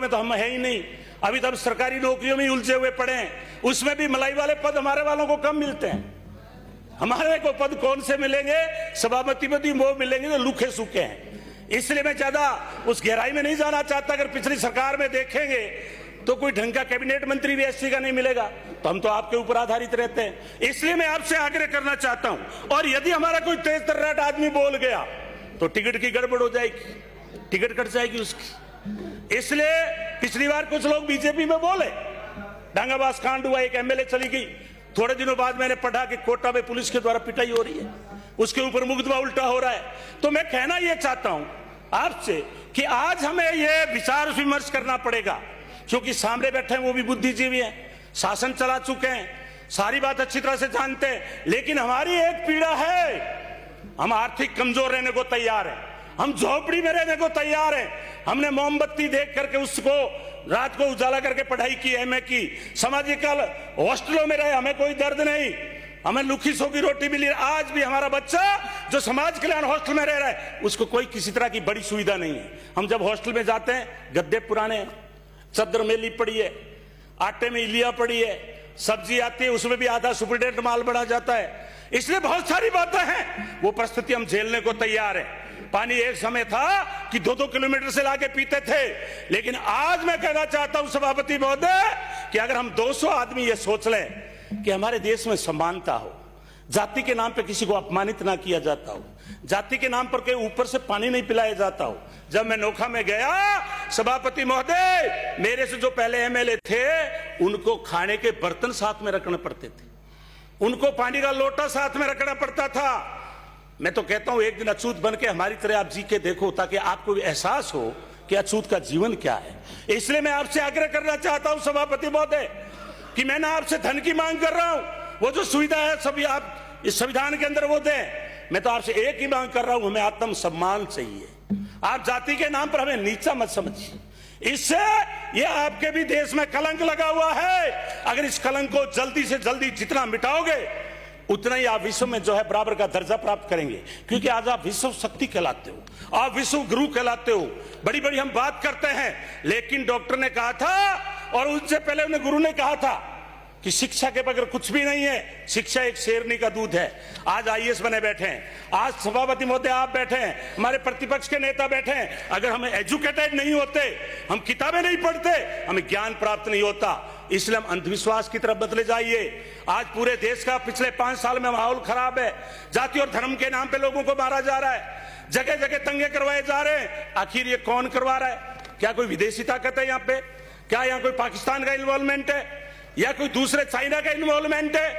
में तो हम है ही नहीं, अभी तो हम सरकारी नौकरियों में उलझे हुए पड़े हैं, उसमें भी मलाई वाले पद हमारे वालों को कम मिलते हैं। हमारे को पद कौन से मिलेंगे? सभापति पद वो मिलेंगे जो लूखे सूखे हैं। इसलिए मैं ज्यादा उस गहराई में नहीं जाना चाहता। अगर पिछली सरकार में देखेंगे तो कोई ढंग का कैबिनेट मंत्री भी एससी का नहीं मिलेगा, तो हम तो आपके ऊपर आधारित रहते हैं। इसलिए मैं आपसे आग्रह करना चाहता हूं, और यदि हमारा कोई तेज तर्राट आदमी बोल गया तो टिकट की गड़बड़ हो जाएगी, टिकट कट जाएगी उसकी। इसलिए पिछली बार कुछ लोग बीजेपी में बोले, डांगाबाज कांड हुआ, एक एमएलए चली गई, थोड़े दिनों बाद मैंने पढ़ा कि कोटा में पुलिस के द्वारा पिटाई हो रही है, उसके ऊपर मुकदमा उल्टा हो रहा है। तो मैं कहना यह चाहता हूं आपसे कि आज हमें यह विचार विमर्श करना पड़ेगा, क्योंकि सामने बैठे हैं वो भी बुद्धिजीवी हैं, शासन चला चुके हैं, सारी बात अच्छी तरह से जानते हैं। लेकिन हमारी एक पीड़ा है, हम आर्थिक कमजोर रहने को तैयार हैं, हम झोपड़ी में रहने को तैयार हैं। हमने मोमबत्ती देख करके उसको रात को उजाला करके पढ़ाई की, एमए की, सामाजिकल हॉस्टलों में रहे, हमें कोई दर्द नहीं, हमें लुखी सोखी रोटी मिली। आज भी हमारा बच्चा जो समाज कल्याण हॉस्टल में रह रहा है उसको कोई किसी तरह की बड़ी सुविधा नहीं है। हम जब हॉस्टल में जाते हैं, गद्दे पुराने हैं, चद्दर मेली पड़ी है, आटे में इलिया पड़ी है, सब्जी आती है उसमें भी आधा सुपरडेंट माल बढ़ा जाता है। इसलिए बहुत सारी बातें हैं, वो परिस्थिति हम झेलने को तैयार है। पानी एक समय था कि 2-2 किलोमीटर से लाके पीते थे, लेकिन आज मैं कहना चाहता हूं सभापति महोदय कि अगर हम 200 आदमी ये सोच लें कि हमारे देश में समानता हो, जाति के नाम पे किसी को अपमानित ना किया जाता हो, जाति के नाम पर के ऊपर से पानी नहीं पिलाया जाता हो। जब मैं नोखा में गया सभापति महोदय, मेरे से जो पहले एमएलए थे उनको खाने के बर्तन साथ में रखने पड़ते थे, उनको पानी का लोटा साथ में रखना पड़ता था। मैं तो कहता हूं एक दिन अछूत बन के हमारी तरह आप जी के देखो, ताकि आपको एहसास हो कि अछूत का जीवन क्या है। इसलिए मैं आपसे आग्रह करना चाहता हूं सभापति महोदय कि मैं ना आपसे धन की मांग कर रहा हूं, वो जो सुविधा है सभी आप इस संविधान के अंदर वो दें। मैं तो आपसे एक ही मांग कर रहा हूं, हमें आत्म सम्मान चाहिए। आप जाति के नाम पर हमें नीचा मत समझिए, इससे ये आपके भी देश में कलंक लगा हुआ है। अगर इस कलंक को जल्दी से जल्दी जितना मिटाओगे उतना ही आप विश्व में जो है बराबर का दर्जा प्राप्त करेंगे, क्योंकि आज आप विश्व शक्ति कहलाते हो, आप विश्व गुरु कहलाते हो। बड़ी बड़ी हम बात करते हैं, लेकिन डॉक्टर ने कहा था और उससे पहले उन्हें गुरु ने कहा था कि शिक्षा के बगैर कुछ भी नहीं है, शिक्षा एक शेरनी का दूध है। आज आईएएस बने बैठे हैं, आज सभापति महोदय आप बैठे हैं, हमारे प्रतिपक्ष के नेता बैठे हैं। अगर हम एजुकेटेड नहीं होते, हम किताबें नहीं पढ़ते, हमें ज्ञान प्राप्त नहीं होता। इसलिए हम अंधविश्वास की तरफ बदले जाइए। आज पूरे देश का पिछले 5 साल में माहौल खराब है, जाति और धर्म के नाम पे लोगों को मारा जा रहा है, जगह जगह दंगे करवाए जा रहे हैं। आखिर ये कौन करवा रहा है? क्या कोई विदेशी ताकत है यहाँ पे? क्या यहाँ कोई पाकिस्तान का इन्वॉल्वमेंट है या कोई दूसरे चाइना का इन्वॉल्वमेंट है?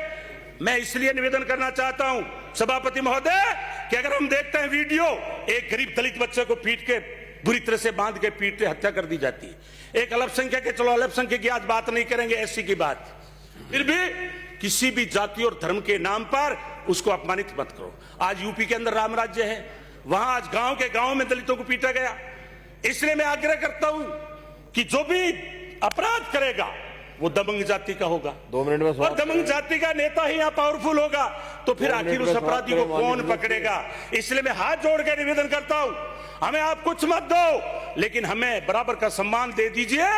मैं इसलिए निवेदन करना चाहता हूं सभापति महोदय कि अगर हम देखते हैं वीडियो, एक गरीब दलित बच्चे को पीट के बुरी तरह से बांध के पीट के हत्या कर दी जाती है। एक अल्पसंख्यक के, चलो अल्पसंख्यक की आज बात नहीं करेंगे, एससी की बात, फिर भी किसी भी जाति और धर्म के नाम पर उसको अपमानित मत करो। आज यूपी के अंदर राम राज्य है, वहां आज गांव के गांव में दलितों को पीटा गया। इसलिए मैं आग्रह करता हूं कि जो भी अपराध करेगा वो दबंग जाति का होगा, 2 मिनट में, और दबंग जाति का नेता ही यहाँ पावरफुल होगा, तो फिर आखिर उस अपराधी को कौन पकड़ेगा? इसलिए मैं हाथ जोड़ के निवेदन करता हूं, हमें आप कुछ मत दो, लेकिन हमें बराबर का सम्मान दे दीजिए,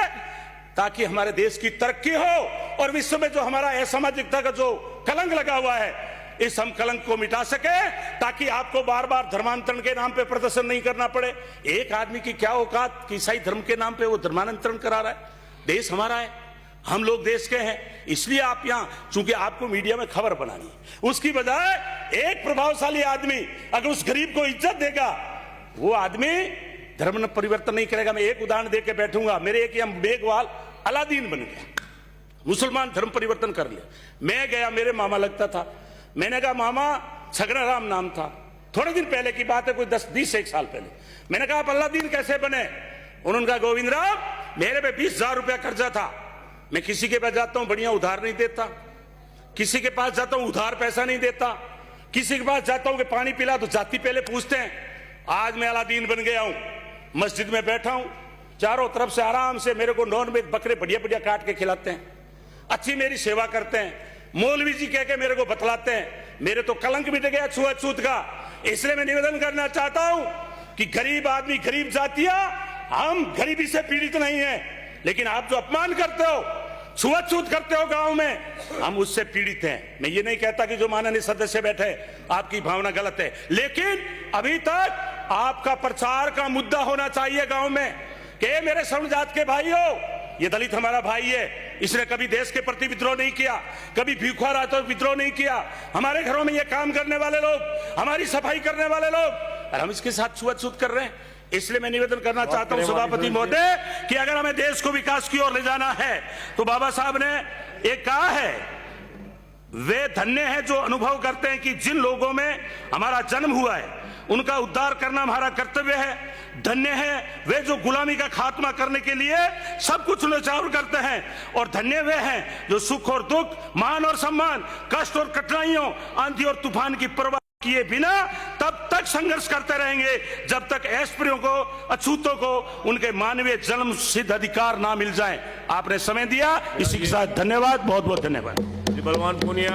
ताकि हमारे देश की तरक्की हो और विश्व में जो हमारा असामाजिकता का जो कलंक लगा हुआ है, इस हम कलंक को मिटा सके, ताकि आपको बार बार धर्मांतरण के नाम पे प्रदर्शन नहीं करना पड़े। एक आदमी की क्या औकात कि ईसाई धर्म के नाम पे वो धर्मांतरण करा रहा है? देश हमारा है, हम लोग देश के हैं। इसलिए आप यहाँ, चूंकि आपको मीडिया में खबर बनानी है, उसकी बजाय एक प्रभावशाली आदमी अगर उस गरीब को इज्जत देगा, वो आदमी धर्म परिवर्तन नहीं करेगा। मैं एक उदाहरण देके बैठूंगा, मेरे एक मेघवाल अलादीन बन गया, मुसलमान धर्म परिवर्तन कर लिया। मैं गया, मेरे मामा लगता था, मैंने कहा मामा, छगना राम नाम था, थोड़े दिन पहले की बात है, कोई 10-20 साल पहले। मैंने कहा आप अलादीन कैसे बने? उन्होंने कहा गोविंद राम, मेरे पे 20,000 रुपया कर्जा था, मैं किसी के पास जाता हूं बढ़िया उधार नहीं देता, किसी के पास जाता हूं उधार पैसा नहीं देता, किसी के पास जाता हूं कि पानी पिला तो जाति पहले पूछते हैं। आज मैं अलादीन बन गया हूं, मस्जिद में बैठा हूं, चारों तरफ से आराम से मेरे को नॉन वेज बकरे बढ़िया बढ़िया काट के खिलाते हैं, अच्छी मेरी सेवा करते हैं, मौलवी जी कह के मेरे को बतलाते हैं। मेरे तो कलंक मिट गया छुआछूत का। इसलिए मैं निवेदन करना चाहता हूं कि गरीब आदमी, गरीब जातियां हम गरीबी से पीड़ित नहीं है, लेकिन आप जो अपमान करते हो, छुआछूत करते हो गांव में, हम उससे पीड़ित हैं। मैं ये नहीं कहता कि जो माननीय सदस्य बैठे आपकी भावना गलत है, लेकिन अभी तक आपका प्रचार का मुद्दा होना चाहिए गांव में कि मेरे सवर्ण जात के भाइयों, ये दलित हमारा भाई है, इसने कभी देश के प्रति विद्रोह नहीं किया, कभी भूखा रहा तो विद्रोह नहीं किया, हमारे घरों में ये काम करने वाले लोग, हमारी सफाई करने वाले लोग, और हम इसके साथ छुआछूत कर रहे हैं। इसलिए मैं निवेदन करना चाहता हूं सभापति महोदय कि अगर हमें देश को विकास की ओर ले जाना है तो बाबा साहब ने एक कहा है, वे धन्य हैं जो अनुभव करते हैं कि जिन लोगों में हमारा जन्म हुआ है उनका उद्धार करना हमारा कर्तव्य है। धन्य है वे जो गुलामी का खात्मा करने के लिए सब कुछ न्यौछावर करते हैं, और धन्य वे हैं जो सुख और दुख, मान और सम्मान, कष्ट और कठिनाइयों, आंधी और तूफान की परवाह किए बिना तब तक संघर्ष करते रहेंगे जब तक अस्पृश्यों को, अछूतों को उनके मानवीय जन्म सिद्ध अधिकार ना मिल जाए। आपने समय दिया, इसी के साथ धन्यवाद, बहुत बहुत धन्यवाद। बलवान पुनिया।